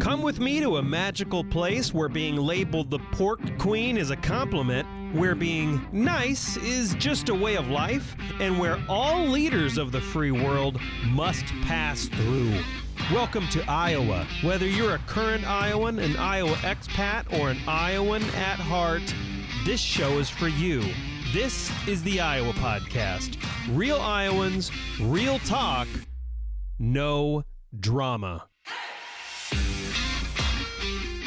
Come with me to a magical place where being labeled the Pork Queen is a compliment, where being nice is just a way of life, and where all leaders of the free world must pass through. Welcome to Iowa. Whether you're a current Iowan, an Iowa expat, or an Iowan at heart, this show is for you. This is the Iowa Podcast. Real Iowans, real talk, no drama.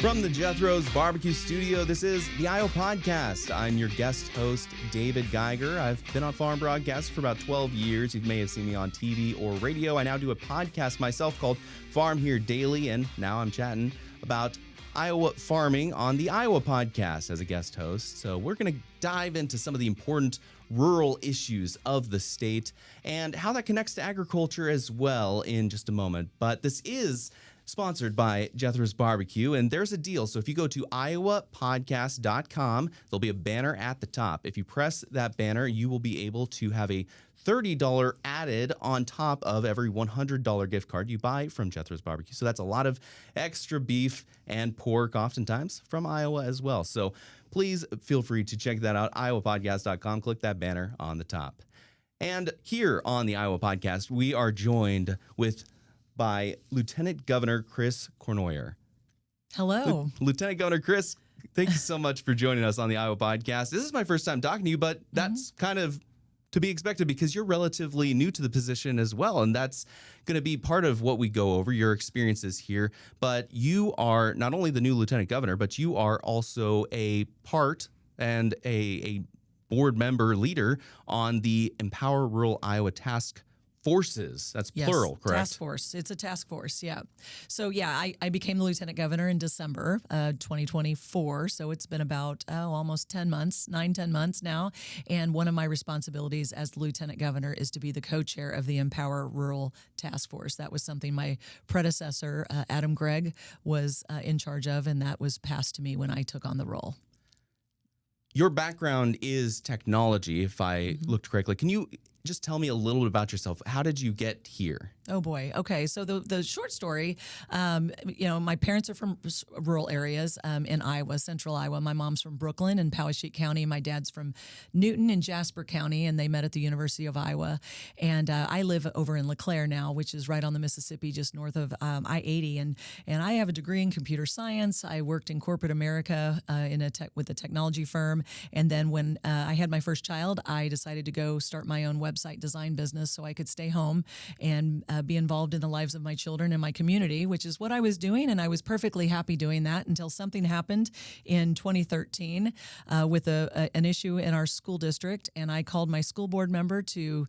From the Jethro's Barbecue Studio, this is the Iowa Podcast. I'm your guest host, David Geiger. I've been on farm broadcasts for about 12 years. You may have seen me on TV or radio. I now do a podcast myself called Farm Here Daily, and now I'm chatting about Iowa farming on the Iowa Podcast as a guest host. So we're going to dive into some of the important rural issues of the state and how that connects to agriculture as well in just a moment. But this is sponsored by Jethro's Barbecue, and there's a deal. So if you go to iowapodcast.com, there'll be a banner at the top. If you press that banner, you will be able to have a $30 added on top of every $100 gift card you buy from Jethro's Barbecue. So that's a lot of extra beef and pork, oftentimes from Iowa as well. So please feel free to check that out, iowapodcast.com. Click that banner on the top. And here on the Iowa Podcast, we are joined by Lieutenant Governor Chris Cournoyer. Hello. Lieutenant Governor Chris, thank you so much for joining us on the Iowa Podcast. This is my first time talking to you, but that's kind of to be expected because you're relatively new to the position as well, and that's going to be part of what we go over, your experiences here. But you are not only the new Lieutenant Governor, but you are also a part and a board member leader on the Empower Rural Iowa Task Forces. That's plural, correct? Task force. It's a task force, yeah. So, yeah, I became the lieutenant governor in December 2024. So it's been about almost 10 months now. And one of my responsibilities as the lieutenant governor is to be the co-chair of the Empower Rural Task Force. That was something my predecessor, Adam Gregg, was in charge of, and that was passed to me when I took on the role. Your background is technology, if I looked correctly. Can you just tell me a little bit about yourself? How did you get here? Oh, boy. Okay. So the short story, my parents are from rural areas in Iowa, central Iowa. My mom's from Brooklyn and Poweshiek County. My dad's from Newton and Jasper County, and they met at the University of Iowa. And I live over in LeClaire now, which is right on the Mississippi, just north of I-80. And I have a degree in computer science. I worked in corporate America with a technology firm. And then when I had my first child, I decided to go start my own website design business so I could stay home and be involved in the lives of my children and my community, which is what I was doing. And I was perfectly happy doing that until something happened in 2013 with an issue in our school district. And I called my school board member to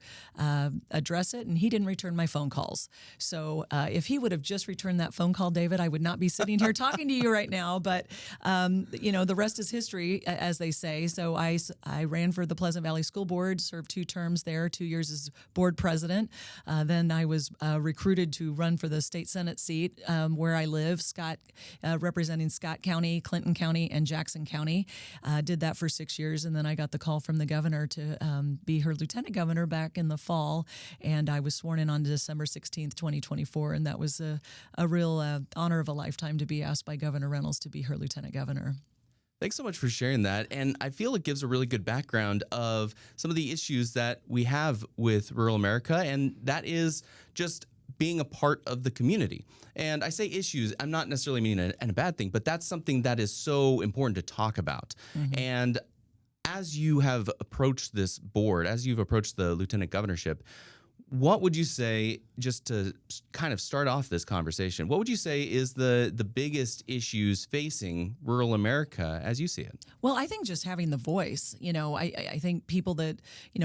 address it, and he didn't return my phone calls. So if he would have just returned that phone call, David, I would not be sitting here talking to you right now. But, the rest is history, as they say. So I ran for the Pleasant Valley School Board, served 2 terms there, 2 years as board president. Then I was recruited to run for the state Senate seat where I live, representing Scott County, Clinton County, and Jackson County. Did that for 6 years, and then I got the call from the governor to be her lieutenant governor back in the fall, and I was sworn in on December 16th, 2024, and that was a real honor of a lifetime to be asked by Governor Reynolds to be her lieutenant governor. Thanks so much for sharing that. And I feel it gives a really good background of some of the issues that we have with rural America, and that is just being a part of the community. And I say issues, I'm not necessarily meaning a bad thing, but that's something that is so important to talk about. And as you have approached this board, as you've approached the lieutenant governorship, what would you say, just to kind of start off this conversation, what would you say is the biggest issues facing rural America as you see it? Well, I think just having the voice. I think people that,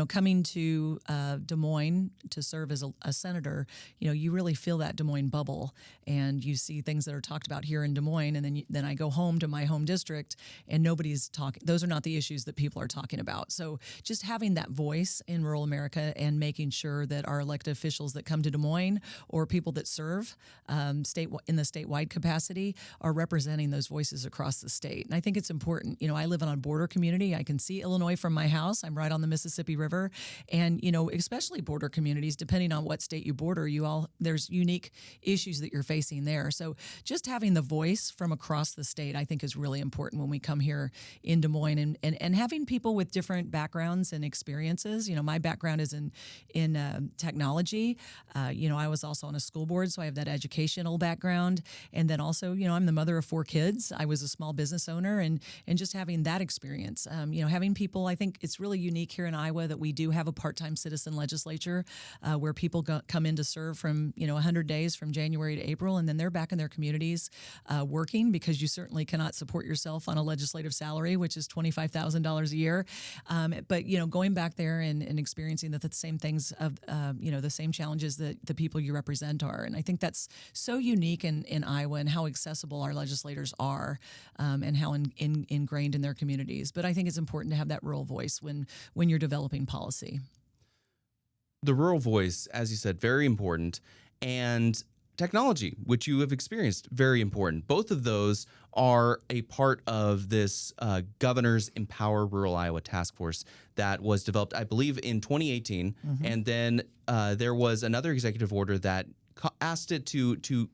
coming to Des Moines to serve as a senator, you really feel that Des Moines bubble, and you see things that are talked about here in Des Moines, and then I go home to my home district and nobody's talking. Those are not the issues that people are talking about. So just having that voice in rural America and making sure that our our elected officials that come to Des Moines or people that serve in the statewide capacity are representing those voices across the state. And I think it's important. I live in a border community. I can see Illinois from my house. I'm right on the Mississippi River. And, especially border communities, depending on what state you border, there's unique issues that you're facing there. So just having the voice from across the state, I think, is really important when we come here in Des Moines, and having people with different backgrounds and experiences. My background is in technology. I was also on a school board, so I have that educational background. And then also, I'm the mother of 4 kids. I was a small business owner, and just having that experience. Having people, I think it's really unique here in Iowa that we do have a part-time citizen legislature where people come in to serve from 100 days from January to April, and then they're back in their communities working, because you certainly cannot support yourself on a legislative salary, which is $25,000 a year. But going back there and experiencing the same things of the same challenges that the people you represent are, and I think that's so unique in Iowa, and how accessible our legislators are, and how ingrained in their communities. But I think it's important to have that rural voice when you're developing policy. The rural voice, as you said, very important, and technology, which you have experienced, very important. Both of those are a part of this Governor's Empower Rural Iowa Task Force that was developed, I believe, in 2018. Mm-hmm. And then there was another executive order that asked it to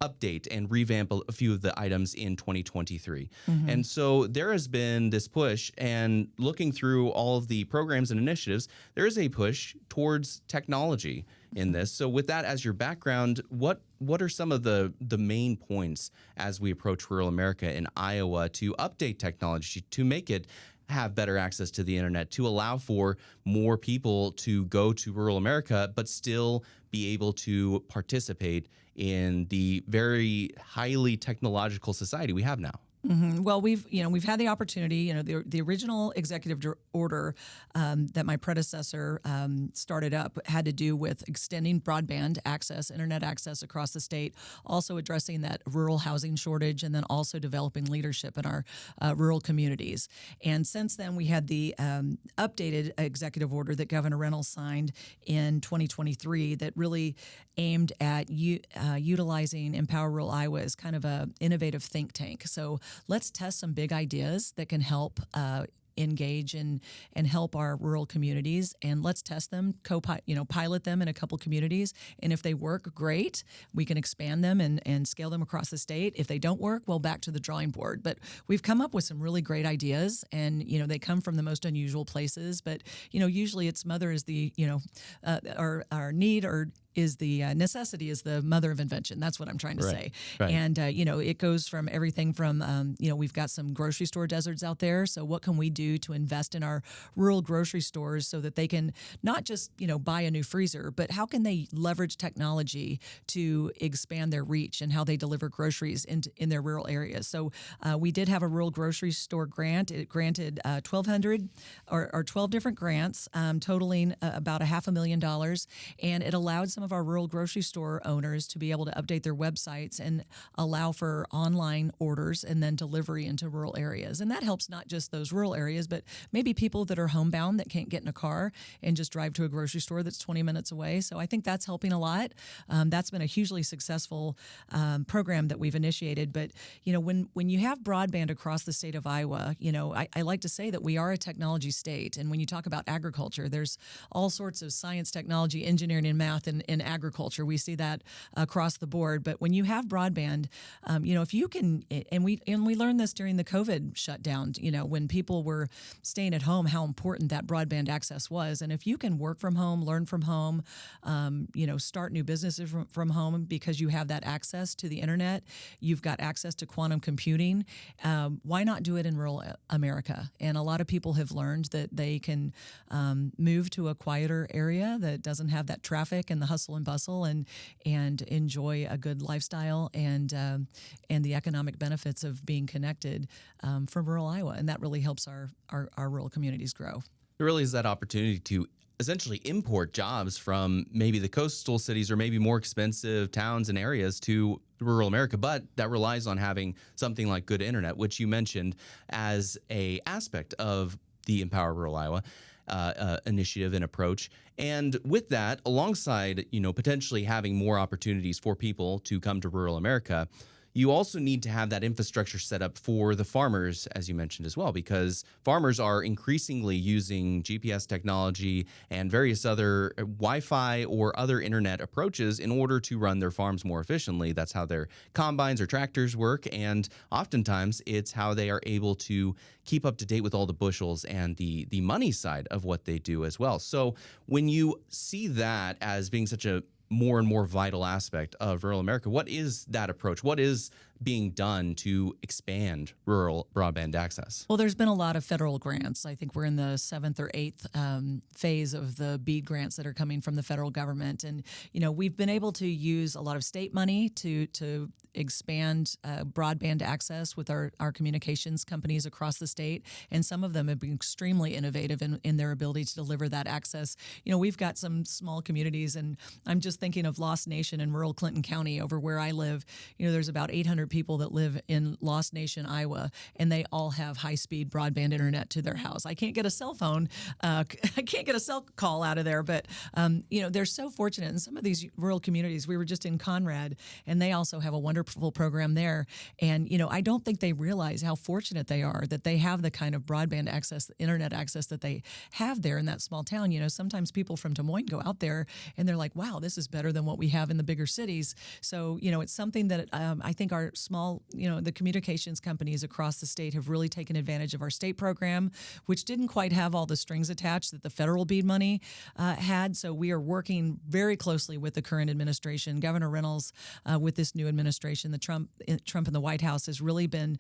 update and revamp a few of the items in 2023. Mm-hmm. And so there has been this push, and looking through all of the programs and initiatives, there is a push towards technology in this. So with that as your background, what are some of the main points as we approach rural America in Iowa to update technology, to make it have better access to the internet, to allow for more people to go to rural America, but still be able to participate in the very highly technological society we have now? Mm-hmm. Well, we've had the opportunity. The original executive order that my predecessor started up had to do with extending broadband access, internet access across the state, also addressing that rural housing shortage, and then also developing leadership in our rural communities. And since then, we had the updated executive order that Governor Reynolds signed in 2023 that really aimed at utilizing Empower Rural Iowa as kind of a innovative think tank. So let's test some big ideas that can help engage and help our rural communities, and let's test them, pilot them in a couple communities. And if they work, great, we can expand them and scale them across the state. If they don't work, well, back to the drawing board. But we've come up with some really great ideas, and they come from the most unusual places. But usually it's mother is the our need, or is the necessity is the mother of invention. That's what I'm trying to say. Right. And, it goes from everything from, we've got some grocery store deserts out there. So what can we do to invest in our rural grocery stores so that they can not just, buy a new freezer, but how can they leverage technology to expand their reach and how they deliver groceries in their rural areas? So we did have a rural grocery store grant. It granted 1,200 or 12 different grants, totaling about $500,000. And it allowed some of our rural grocery store owners to be able to update their websites and allow for online orders and then delivery into rural areas. And that helps not just those rural areas, but maybe people that are homebound that can't get in a car and just drive to a grocery store that's 20 minutes away. So I think that's helping a lot. That's been a hugely successful program that we've initiated. But, when you have broadband across the state of Iowa, I like to say that we are a technology state. And when you talk about agriculture, there's all sorts of science, technology, engineering, and math in agriculture. We see that across the board. But when you have broadband, if you can, and we learned this during the COVID shutdown, when people were staying at home, how important that broadband access was. And if you can work from home, learn from home, start new businesses from home because you have that access to the internet, you've got access to quantum computing, why not do it in rural America? And a lot of people have learned that they can move to a quieter area that doesn't have that traffic and the hustle and bustle, and enjoy a good lifestyle and the economic benefits of being connected from rural Iowa. And that really helps our rural communities grow. There really is that opportunity to essentially import jobs from maybe the coastal cities or maybe more expensive towns and areas to rural America, but that relies on having something like good internet, which you mentioned as a aspect of the Empower Rural Iowa. initiative and approach. And with that, alongside, potentially having more opportunities for people to come to rural America, you also need to have that infrastructure set up for the farmers, as you mentioned as well, because farmers are increasingly using GPS technology and various other Wi-Fi or other internet approaches in order to run their farms more efficiently. That's how their combines or tractors work, and oftentimes it's how they are able to keep up to date with all the bushels and the money side of what they do as well. So when you see that as being such a more and more vital aspect of rural America, what is that approach? What is being done to expand rural broadband access? Well, there's been a lot of federal grants. I think we're in the 7th or 8th phase of the BEAD grants that are coming from the federal government. And, we've been able to use a lot of state money to expand broadband access with our communications companies across the state. And some of them have been extremely innovative in their ability to deliver that access. We've got some small communities, and I'm just thinking of Lost Nation in rural Clinton County over where I live. There's about 800 people that live in Lost Nation, Iowa, and they all have high-speed broadband internet to their house. I can't get a cell phone. I can't get a cell call out of there, but, they're so fortunate. In some of these rural communities, we were just in Conrad, and they also have a wonderful program there. And, I don't think they realize how fortunate they are that they have the kind of broadband access, internet access that they have there in that small town. Sometimes people from Des Moines go out there, and they're like, wow, this is better than what we have in the bigger cities. So, it's something that I think our small, the communications companies across the state have really taken advantage of our state program, which didn't quite have all the strings attached that the federal BEAD money had. So we are working very closely with the current administration. Governor Reynolds, with this new administration, the Trump in the White House has really been,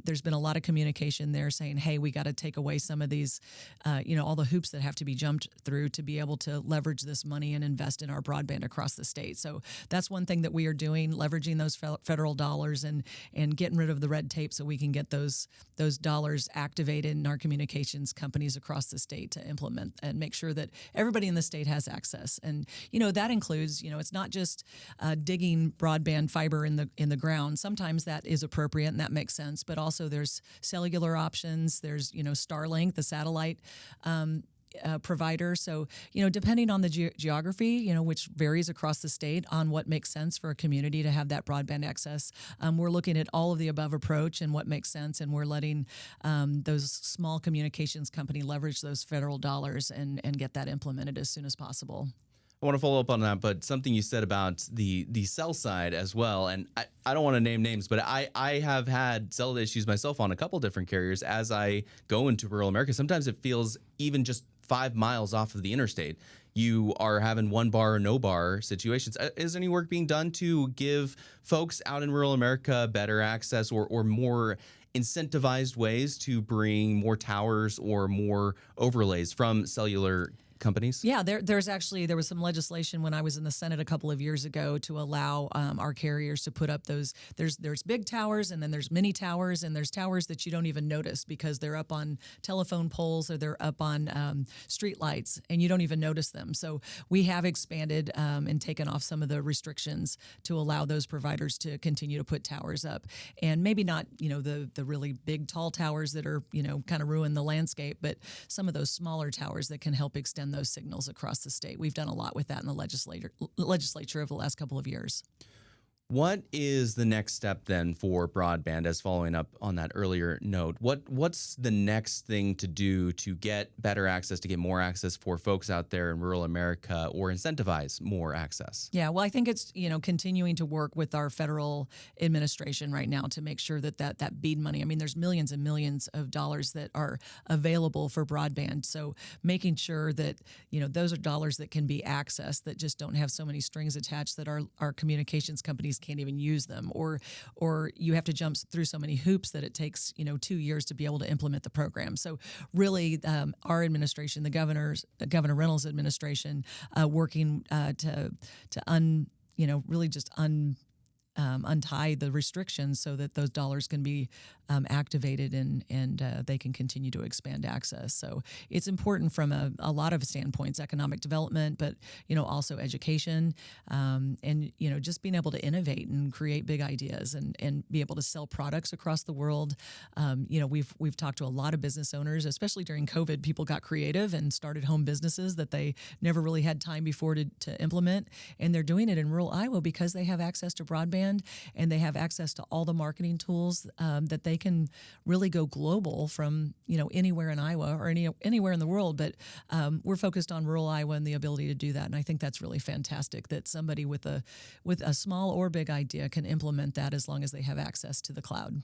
there's been a lot of communication there saying, hey, we got to take away some of these, all the hoops that have to be jumped through to be able to leverage this money and invest in our broadband across the state. So that's one thing that we are doing, leveraging those federal dollars and getting rid of the red tape so we can get those dollars activated in our communications companies across the state to implement and make sure that everybody in the state has access. And that includes, it's not just digging broadband fiber in the ground. Sometimes that is appropriate and that makes sense, but also there's cellular options. There's Starlink, the satellite provider. So, depending on the geography, which varies across the state on what makes sense for a community to have that broadband access, we're looking at all of the above approach and what makes sense. And we're letting those small communications company leverage those federal dollars and get that implemented as soon as possible. I want to follow up on that, but something you said about the cell side as well, and I don't want to name names, but I have had cell issues myself on a couple different carriers as I go into rural America. Sometimes it feels even just 5 miles off of the interstate, you are having one bar or no bar situations. Is any work being done to give folks out in rural America better access or more incentivized ways to bring more towers or more overlays from cellular companies? Yeah, there was some legislation when I was in the Senate a couple of years ago to allow our carriers to put up those. There's big towers, and then there's mini towers, and there's towers that you don't even notice because they're up on telephone poles or they're up on street lights, and you don't even notice them. So we have expanded and taken off some of the restrictions to allow those providers to continue to put towers up, and maybe not the really big tall towers that are kind of ruin the landscape, but some of those smaller towers that can help extend those signals across the state. We've done a lot with that in the legislature over the last couple of years. What is the next step then for broadband, as following up on that earlier note? What's the next thing to do to get better access, to get more access for folks out there in rural America, or incentivize more access? Yeah, well, I think it's, continuing to work with our federal administration right now to make sure that BEAD money, there's millions and millions of dollars that are available for broadband. So making sure that, those are dollars that can be accessed, that just don't have so many strings attached that our communications companies can't even use them, or you have to jump through so many hoops that it takes 2 years to be able to implement the program. So really, our administration, Governor Reynolds' administration, working to untie the restrictions so that those dollars can be activated and they can continue to expand access. So it's important from a lot of standpoints, economic development, but also education, and just being able to innovate and create big ideas and be able to sell products across the world. We've talked to a lot of business owners, especially during COVID. People got creative and started home businesses that they never really had time before to implement, and they're doing it in rural Iowa because they have access to broadband and they have access to all the marketing tools that they can really go global from anywhere in Iowa or anywhere in the world. But we're focused on rural Iowa and the ability to do that, and I think that's really fantastic that somebody with a small or big idea can implement that as long as they have access to the cloud.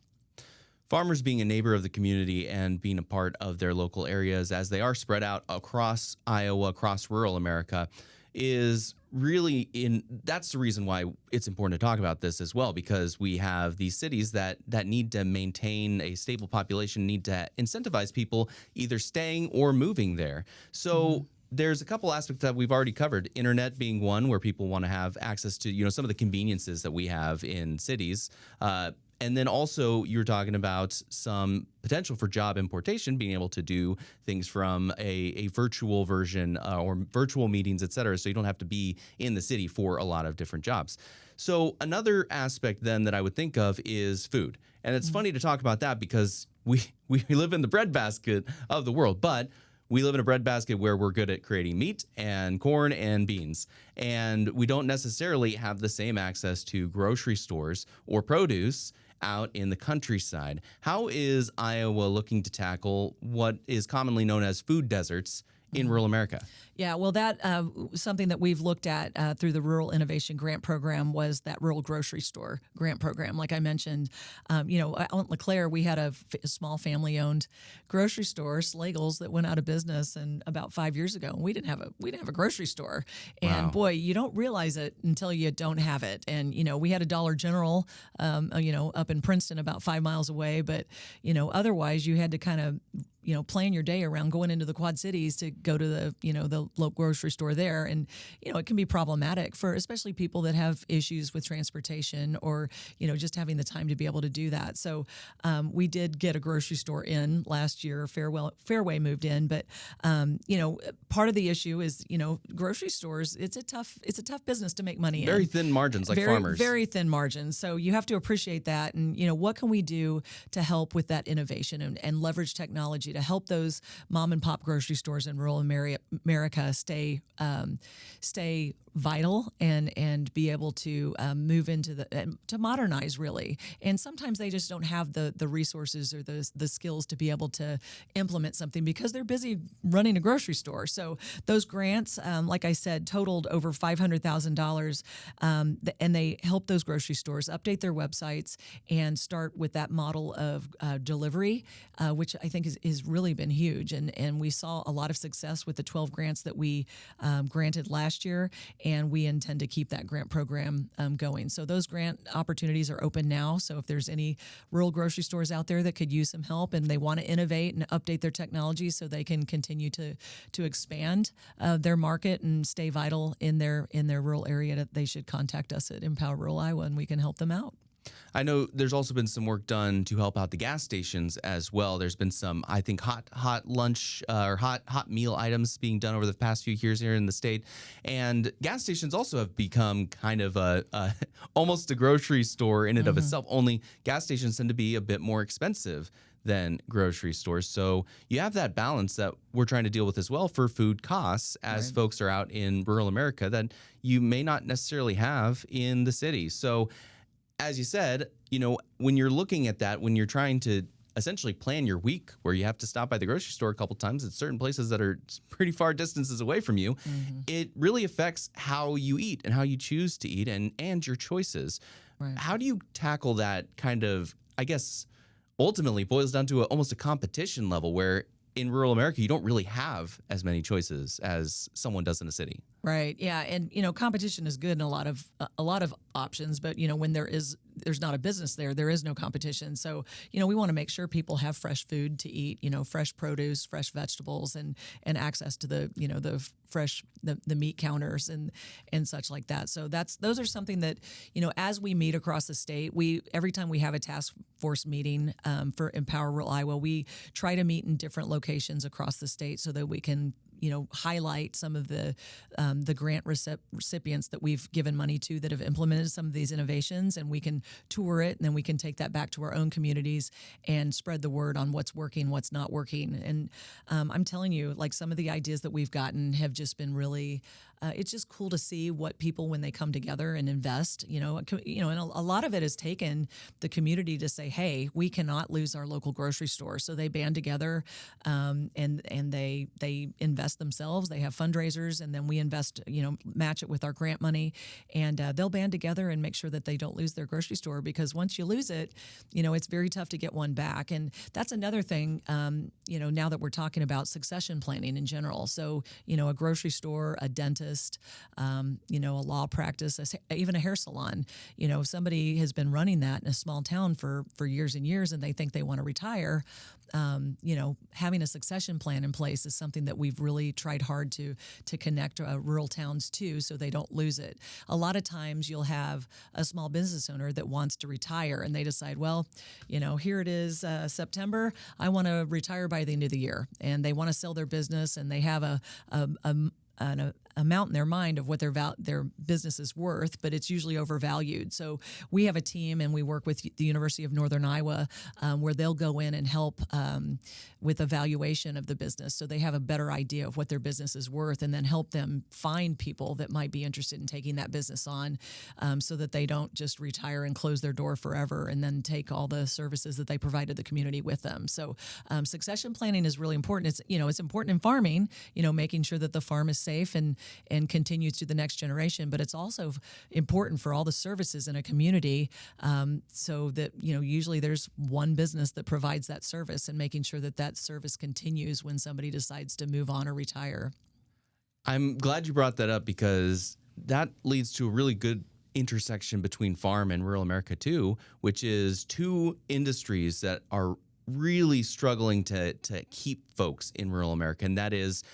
Farmers being a neighbor of the community and being a part of their local areas as they are spread out across Iowa, across rural America, is really that's the reason why it's important to talk about this as well, because we have these cities that need to maintain a stable population, need to incentivize people either staying or moving there. So there's a couple aspects that we've already covered, internet being one, where people want to have access to some of the conveniences that we have in cities. And then also you're talking about some potential for job importation, being able to do things from a virtual version or virtual meetings, et cetera, so you don't have to be in the city for a lot of different jobs. So another aspect then that I would think of is food. And it's funny to talk about that because we live in the breadbasket of the world, but we live in a breadbasket where we're good at creating meat and corn and beans, and we don't necessarily have the same access to grocery stores or produce out in the countryside. How is Iowa looking to tackle what is commonly known as food deserts in rural America? Yeah, well, that something that we've looked at through the Rural Innovation Grant Program was that rural grocery store grant program. Like I mentioned, out in LeClaire, we had a small family-owned grocery store, Slagle's, that went out of business about 5 years ago. And we didn't have a grocery store. And boy, you don't realize it until you don't have it. And we had a Dollar General, up in Princeton, about 5 miles away. But otherwise, you had to kind of plan your day around going into the Quad Cities to go to the local grocery store there. And, it can be problematic for especially people that have issues with transportation or, just having the time to be able to do that. So we did get a grocery store in last year. Fairway moved in. But, part of the issue is, grocery stores, it's a tough business to make money in. Very thin margins like farmers. Very thin margins. So you have to appreciate that. And, what can we do to help with that innovation and leverage technology to help those mom and pop grocery stores in rural America stay vital and be able to move into to modernize, really. And sometimes they just don't have the resources or the skills to be able to implement something because they're busy running a grocery store. So those grants, like I said, totaled over $500,000, and they help those grocery stores update their websites and start with that model of delivery, which I think is really been huge. And we saw a lot of success with the 12 grants that we granted last year, and we intend to keep that grant program going. So those grant opportunities are open now. So if there's any rural grocery stores out there that could use some help and they want to innovate and update their technology so they can continue to expand their market and stay vital in their rural area, they should contact us at Empower Rural Iowa, and we can help them out. I know there's also been some work done to help out the gas stations as well. There's been some, I think, hot lunch or hot meal items being done over the past few years here in the state. And gas stations also have become kind of almost a grocery store in and of itself. Only gas stations tend to be a bit more expensive than grocery stores. So you have that balance that we're trying to deal with as well for food costs as folks are out in rural America that you may not necessarily have in the city. So as you said, when you're looking at that, when you're trying to essentially plan your week where you have to stop by the grocery store a couple times at certain places that are pretty far distances away from you, it really affects how you eat and how you choose to eat and your choices. Right. How do you tackle that kind of, I guess, ultimately boils down to almost a competition level where in rural America, you don't really have as many choices as someone does in a city. Right. Yeah. And, competition is good in a lot of options. But, when there is there's not a business there, there is no competition. So, we want to make sure people have fresh food to eat, fresh produce, fresh vegetables, and access to the fresh, the meat counters and such like that. So those are something that, as we meet across the state, every time we have a task force meeting for Empower Rural Iowa, we try to meet in different locations across the state so that we can highlight some of the grant recipients that we've given money to that have implemented some of these innovations, and we can tour it, and then we can take that back to our own communities and spread the word on what's working, what's not working. And I'm telling you, like, some of the ideas that we've gotten have just been really, it's just cool to see what people, when they come together and invest, and a lot of it has taken the community to say, hey, we cannot lose our local grocery store. So they band together and they invest themselves. They have fundraisers, and then we invest, match it with our grant money, and they'll band together and make sure that they don't lose their grocery store, because once you lose it, it's very tough to get one back. And that's another thing, now that we're talking about succession planning in general. So, a grocery store, a dentist, a law practice, even a hair salon, somebody has been running that in a small town for years and years, and they think they want to retire. Having a succession plan in place is something that we've really tried hard to connect rural towns to, so they don't lose it. A lot of times you'll have a small business owner that wants to retire, and they decide, well, here it is, September, I want to retire by the end of the year, and they want to sell their business, and they have an amount in their mind of what their business is worth, but it's usually overvalued. So we have a team, and we work with the University of Northern Iowa, where they'll go in and help with evaluation of the business, so they have a better idea of what their business is worth, and then help them find people that might be interested in taking that business on, so that they don't just retire and close their door forever and then take all the services that they provided the community with them. So succession planning is really important. It's important in farming, making sure that the farm is safe and continues to the next generation, but it's also important for all the services in a community, so that usually there's one business that provides that service, and making sure that that service continues when somebody decides to move on or retire. I'm glad you brought that up, because that leads to a really good intersection between farm and rural America too, which is two industries that are really struggling to keep folks in rural America, and that is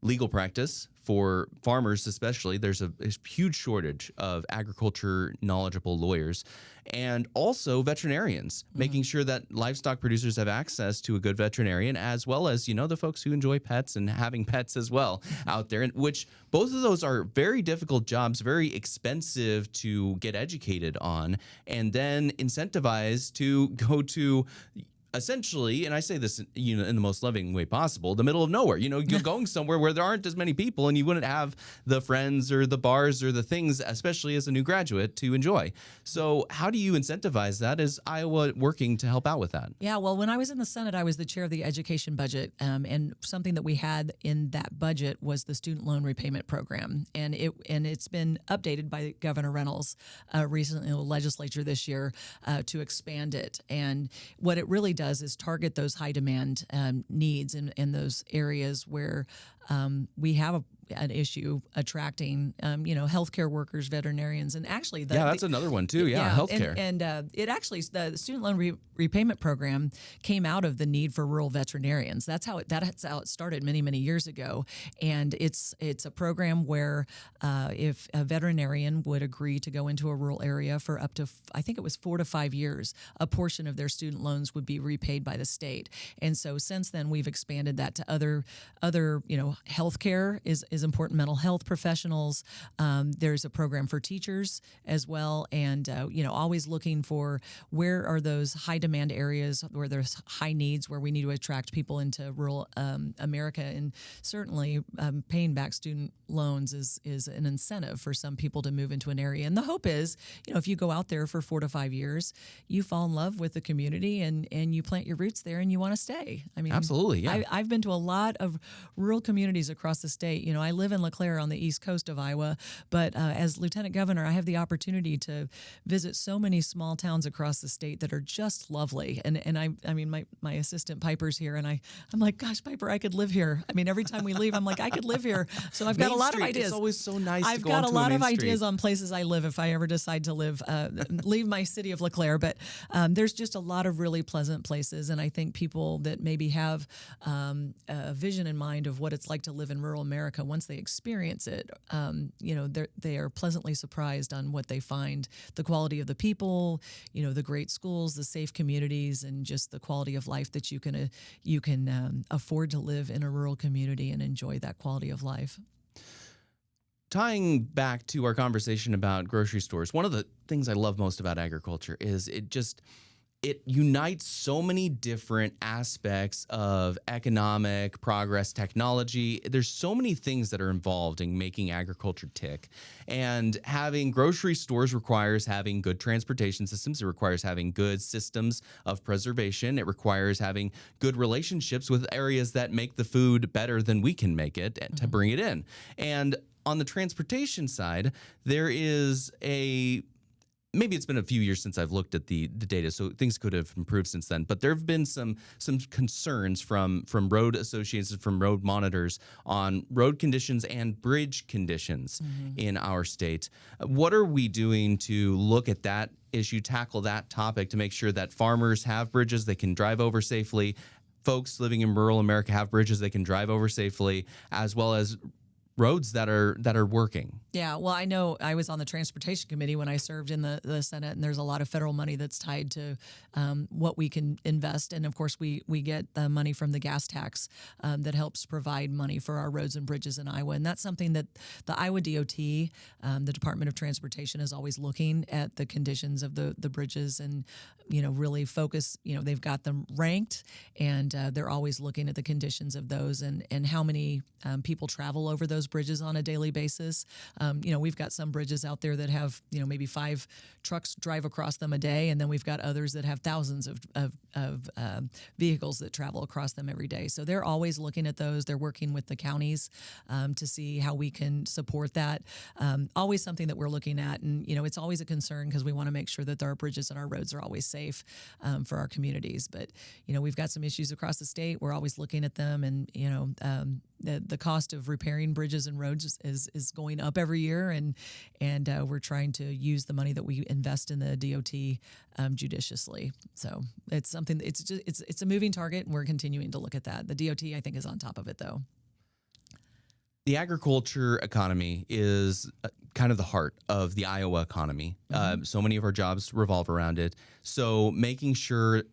legal practice. For farmers especially, there's a huge shortage of agriculture knowledgeable lawyers, and also veterinarians, making sure that livestock producers have access to a good veterinarian, as well as, the folks who enjoy pets and having pets as well out there, and which both of those are very difficult jobs, very expensive to get educated on, and then incentivized to go to essentially, and I say this, in the most loving way possible, the middle of nowhere. You're going somewhere where there aren't as many people, and you wouldn't have the friends or the bars or the things, especially as a new graduate, to enjoy. So how do you incentivize that? Is Iowa working to help out with that? Yeah, well, when I was in the Senate, I was the chair of the education budget, and something that we had in that budget was the student loan repayment program, and it's been updated by Governor Reynolds recently in the legislature this year to expand it. And what it really does is target those high demand needs in those areas where we have an issue attracting, healthcare workers, veterinarians, and actually that's another one too. Yeah, healthcare. And it actually, the student loan repayment program came out of the need for rural veterinarians. That's how it started many years ago. And it's a program where if a veterinarian would agree to go into a rural area for up to, I think it was 4 to 5 years, a portion of their student loans would be repaid by the state. And so since then, we've expanded that to other healthcare is important, mental health professionals. There's a program for teachers as well, and always looking for where are those high demand areas where there's high needs, where we need to attract people into rural America. And certainly paying back student loans is an incentive for some people to move into an area. And the hope is, if you go out there for 4 to 5 years, you fall in love with the community and you plant your roots there and you want to stay. I mean, absolutely. Yeah. I've been to a lot of rural communities across the state. I live in LeClaire on the east coast of Iowa, but as Lieutenant Governor, I have the opportunity to visit so many small towns across the state that are just lovely. And I mean, my assistant Piper's here, and I'm like, gosh, Piper, I could live here. I mean, every time we leave, I'm like, I could live here. So I've got Main a lot Street, of ideas. It's always so nice I've to go got a onto lot Main of Street. ideas on places I live if I ever decide to live, leave my city of LeClaire. But there's just a lot of really pleasant places, and I think people that maybe have a vision in mind of what it's like to live in rural America, once they experience it, they are pleasantly surprised on what they find, the quality of the people, the great schools, the safe communities, and just the quality of life that you can afford to live in a rural community and enjoy that quality of life. Tying back to our conversation about grocery stores, one of the things I love most about agriculture is it unites so many different aspects of economic progress, technology. There's so many things that are involved in making agriculture tick. And having grocery stores requires having good transportation systems. It requires having good systems of preservation. It requires having good relationships with areas that make the food better than we can make it to bring it in. And on the transportation side, there is maybe it's been a few years since I've looked at the data, so things could have improved since then. But there have been some concerns from road associations, from road monitors on road conditions and bridge conditions in our state. What are we doing to look at that issue, tackle that topic, to make sure that farmers have bridges they can drive over safely, folks living in rural America have bridges they can drive over safely, as well as roads that are working? Yeah, well, I know I was on the transportation committee when I served in the Senate, and there's a lot of federal money that's tied to what we can invest. And of course, we get the money from the gas tax that helps provide money for our roads and bridges in Iowa. And that's something that the Iowa DOT, the Department of Transportation, is always looking at the conditions of the bridges and, really focus, they've got them ranked, and they're always looking at the conditions of those and how many people travel over those bridges on a daily basis. We've got some bridges out there that have, maybe 5 trucks drive across them a day, and then we've got others that have thousands of vehicles that travel across them every day. So they're always looking at those. They're working with the counties to see how we can support that. Always something that we're looking at, and it's always a concern because we want to make sure that our bridges and our roads are always safe for our communities. But we've got some issues across the state. We're always looking at them, and the cost of repairing bridges and roads is going up every year, and we're trying to use the money that we invest in the DOT judiciously. So it's something. It's a moving target, and we're continuing to look at that. The DOT, I think, is on top of it, though. The agriculture economy is kind of the heart of the Iowa economy. So many of our jobs revolve around it. So making sure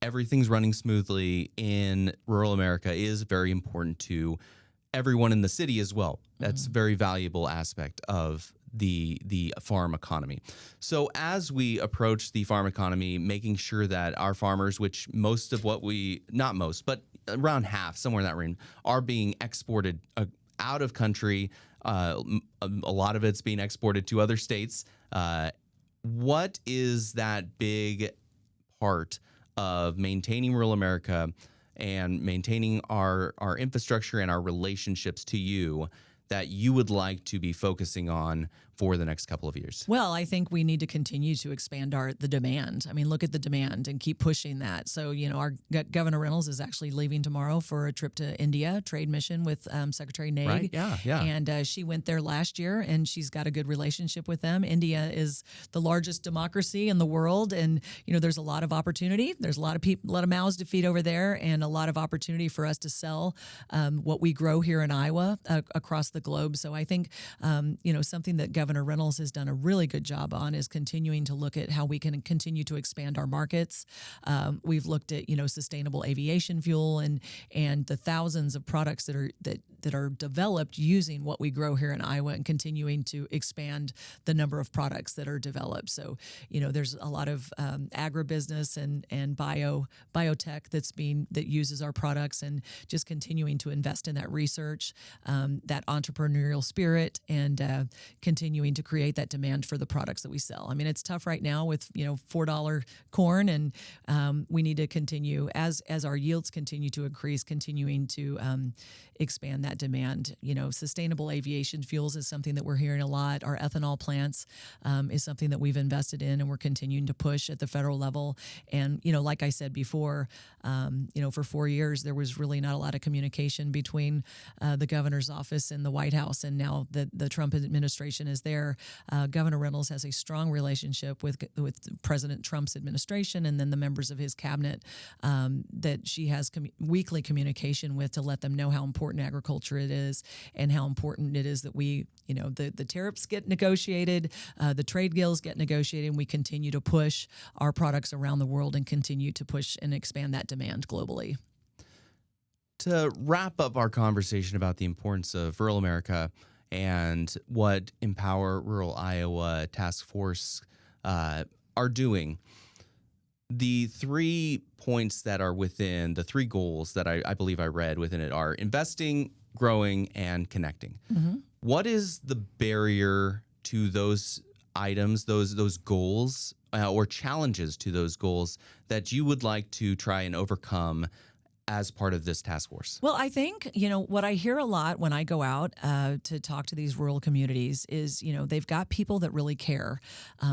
everything's running smoothly in rural America is very important to everyone in the city as well. That's a very valuable aspect of the farm economy. So as we approach the farm economy, making sure that our farmers, which most of what not most, but around half, somewhere in that range, are being exported out of country. A lot of it's being exported to other states. What is that big part of maintaining rural America and maintaining our infrastructure and our relationships to you that you would like to be focusing on for the next couple of years? Well, I think we need to continue to expand the demand. I mean, look at the demand and keep pushing that. So, our Governor Reynolds is actually leaving tomorrow for a trip to India, trade mission with Secretary Nag. Right? Yeah. And she went there last year, and she's got a good relationship with them. India is the largest democracy in the world, and there's a lot of opportunity. There's a lot of people, a lot of mouths to feed over there, and a lot of opportunity for us to sell what we grow here in Iowa across the globe. So I think something that Governor Reynolds has done a really good job on is continuing to look at how we can continue to expand our markets. We've looked at sustainable aviation fuel and the thousands of products that are developed using what we grow here in Iowa, and continuing to expand the number of products that are developed. So there's a lot of agribusiness and biotech that uses our products, and just continuing to invest in that research, that entrepreneurial spirit, and continue continuing to create that demand for the products that we sell. I mean, it's tough right now with $4 corn, and we need to continue as our yields continue to increase, continuing to expand that demand. Sustainable aviation fuels is something that we're hearing a lot. Our ethanol plants is something that we've invested in, and we're continuing to push at the federal level. And like I said before, for 4 years there was really not a lot of communication between the governor's office and the White House, and now that the Trump administration is there, Governor Reynolds has a strong relationship with President Trump's administration, and then the members of his cabinet that she has weekly communication with to let them know how important agriculture it is, and how important it is that we, the tariffs get negotiated, the trade deals get negotiated, and we continue to push our products around the world and continue to push and expand that demand globally. To wrap up our conversation about the importance of rural America and what Empower Rural Iowa Task Force are doing, the 3 points that are within the 3 goals that I believe I read within it are investing, growing, and connecting. Mm-hmm. What is the barrier to those items, those goals, or challenges to those goals that you would like to try and overcome as part of this task force? Well, I think, what I hear a lot when I go out to talk to these rural communities is, they've got people that really care,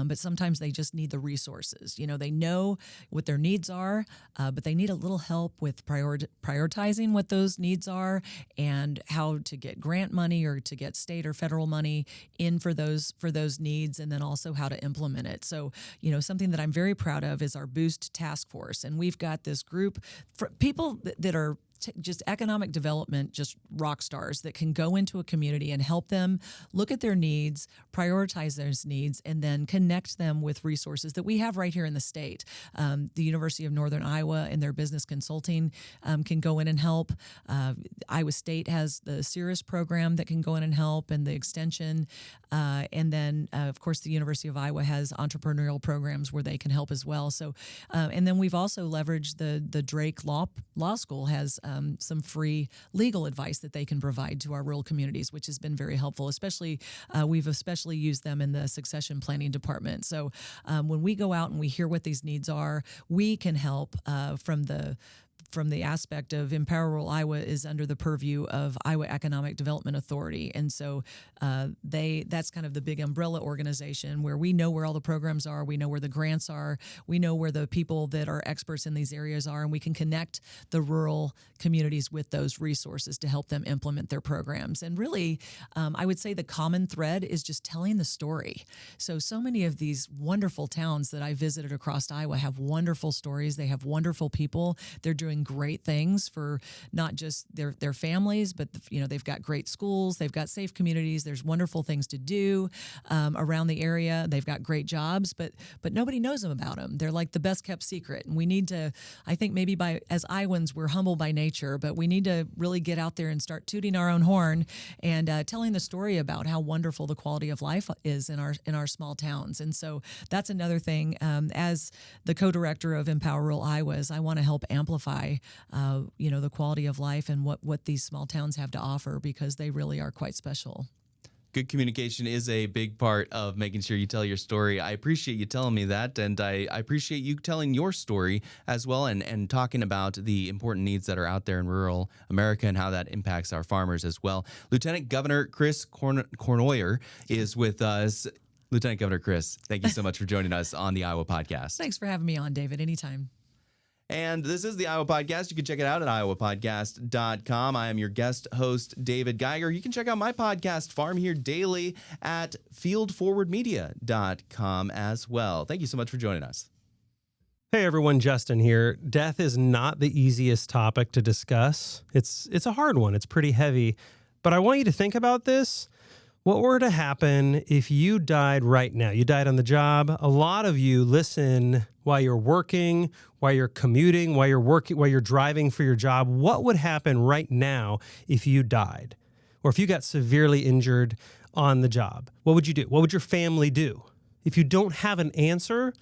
but sometimes they just need the resources. They know what their needs are, but they need a little help with prioritizing what those needs are and how to get grant money or to get state or federal money in for those needs, and then also how to implement it. So, something that I'm very proud of is our Boost Task Force, and we've got this group for people that are just economic development, just rock stars that can go into a community and help them look at their needs, prioritize those needs, and then connect them with resources that we have right here in the state. The University of Northern Iowa and their business consulting can go in and help. Iowa State has the CIRRUS program that can go in and help, and the extension. And then, of course, the University of Iowa has entrepreneurial programs where they can help as well. So, and then we've also leveraged the Drake Law School has some free legal advice that they can provide to our rural communities, which has been very helpful. We've especially used them in the succession planning department. So when we go out and we hear what these needs are, we can help from the aspect of Empower Rural Iowa is under the purview of Iowa Economic Development Authority. And so that's kind of the big umbrella organization where we know where all the programs are, we know where the grants are, we know where the people that are experts in these areas are, and we can connect the rural communities with those resources to help them implement their programs. And really, I would say the common thread is just telling the story. So many of these wonderful towns that I visited across Iowa have wonderful stories. They have wonderful people. They're doing great things for not just their families, but they've got great schools, they've got safe communities, there's wonderful things to do around the area, they've got great jobs, but nobody knows them about them. They're like the best kept secret, and we need to, I think maybe as Iowans, we're humble by nature, but we need to really get out there and start tooting our own horn and telling the story about how wonderful the quality of life is in our small towns. And so that's another thing. As the co-director of Empower Rural Iowa, I want to help amplify the quality of life and what these small towns have to offer, because they really are quite special. Good communication is a big part of making sure you tell your story. I appreciate you telling me that, and I appreciate you telling your story as well, and talking about the important needs that are out there in rural America and how that impacts our farmers as well. Lieutenant Governor Chris Cournoyer is with us. Lieutenant Governor Chris, thank you so much for joining us on the Iowa Podcast. Thanks for having me on, David. Anytime. And this is the Iowa Podcast. You can check it out at iowapodcast.com. I am your guest host, David Geiger. You can check out my podcast, Farm Here Daily, at fieldforwardmedia.com as well. Thank you so much for joining us. Hey everyone, Justin here. Death is not the easiest topic to discuss. It's a hard one. It's pretty heavy. But I want you to think about this. What were to happen if you died right now? You died on the job. A lot of you listen while you're working, while you're commuting, while you're working, while you're driving for your job. What would happen right now if you died? Or if you got severely injured on the job? What would you do? What would your family do? If you don't have an answer,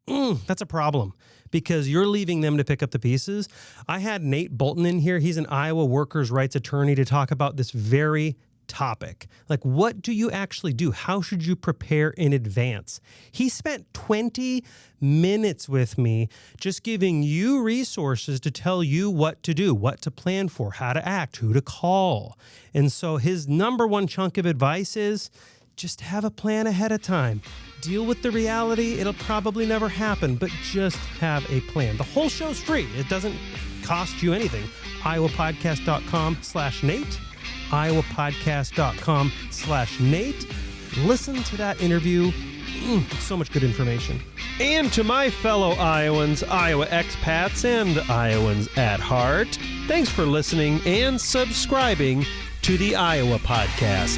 that's a problem, because you're leaving them to pick up the pieces. I had Nate Bolton in here. He's an Iowa workers' rights attorney to talk about this very topic. Like, what do you actually do? How should you prepare in advance? He spent 20 minutes with me just giving you resources to tell you what to do, what to plan for, how to act, who to call. And so his number one chunk of advice is just have a plan ahead of time. Deal with the reality. It'll probably never happen, but just have a plan. The whole show's free. It doesn't cost you anything. iowapodcast.com/Nate. iowapodcast.com/Nate. Listen to that interview. So much good information. And to my fellow Iowans, Iowa expats, and Iowans at heart, thanks for listening and subscribing to the Iowa Podcast.